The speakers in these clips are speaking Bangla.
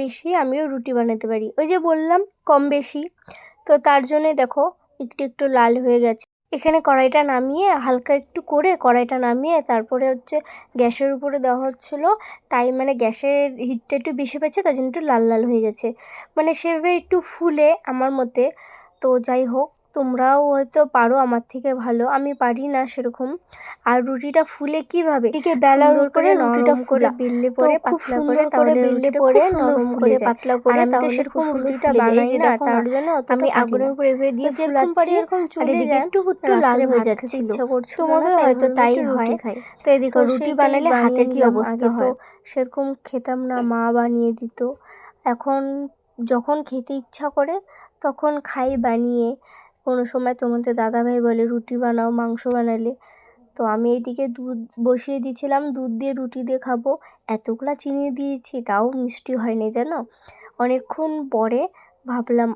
বেশি আমিও রুটি বানাতে পারি, ওই যে বললাম কম বেশি। তো তার জন্যে দেখো একটু একটু লাল হয়ে গেছে। এখানে কড়াইটা নামিয়ে হালকা একটু করে কড়াইটা নামিয়ে তারপরে হচ্ছে গ্যাসের উপরে দেওয়া হচ্ছিলো, তাই মানে গ্যাসের হিটটা একটু বেশি পেয়েছে, তাই জন্য একটু লাল লাল হয়ে গেছে, মানে সেভাবে একটু ফুলে আমার মতে। তো যাই হোক, তোমরাও হয়তো পারো আমার থেকে ভালো, আমি পারি না সেরকম। আর রুটিটা ফুলে কিভাবে এদিকে বেলার উপরে রুটিটা করে বেললে পরে খুব সুন্দর করে বেললে পরে নরম করে পাতলা করে, আমি তো সেরকম রুটিটা বানাই না, তার জন্য আমি আগুনের উপরে এভাবে দিয়ে ফুলাচ্ছি, এরকম চলে যায় একটু একটু লাল হয়ে যাচ্ছে, ইচ্ছা করছে তোমাদের হয়তো তাই হয়। তো এদিকে রুটি বানালে হাতের কি অবস্থা হয়, সেরকম খেতাম না, মা বানিয়ে দিত। এখন যখন খেতে ইচ্ছা করে তখন খাই বানিয়ে। কোনো সময় তোমাদের দাদাভাই বলে রুটি বানাও মাংস বানালে, তো আমি এইদিকে দুধ বসিয়ে দিয়েছিলাম, দুধ দিয়ে রুটি দিয়ে খাবো। এতগুলা চিনি দিয়েছি তাও মিষ্টি হয়নি জানো। অনেকক্ষণ পরে ভাবলাম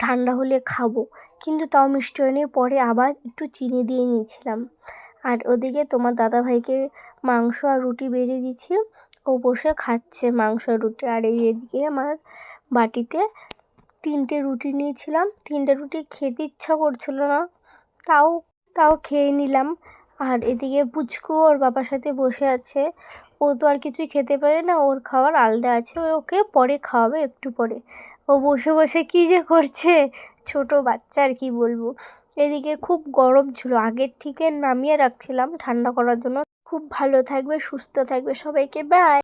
ঠান্ডা হলে খাবো, কিন্তু তাও মিষ্টি হয়নি, পরে আবার একটু চিনি দিয়ে নিয়েছিলাম। আর ওদিকে তোমার দাদাভাইকে মাংস আর রুটি বেড়ে দিয়েছি, ও বসে খাচ্ছে মাংস আর রুটি। আর এদিকে আমার বাটিতে 3টে রুটি নিয়েছিলাম, 3টে রুটি খেতে ইচ্ছা করছিল না, তাও তাও খেয়ে নিলাম। আর এদিকে পুচকু ওর বাবার সাথে বসে আছে, ও তো আর কিছুই খেতে পারে না, ওর খাবার আলাদা আছে, ওকে পরে খাওয়াবে একটু পরে। ও বসে বসে কী যে করছে, ছোট বাচ্চা আর কি বলবো। এদিকে খুব গরম ছিল, আগের থেকে নামিয়ে রাখছিলাম ঠান্ডা করার জন্য। খুব ভালো থাকবে, সুস্থ থাকবে, সবাইকে বাই।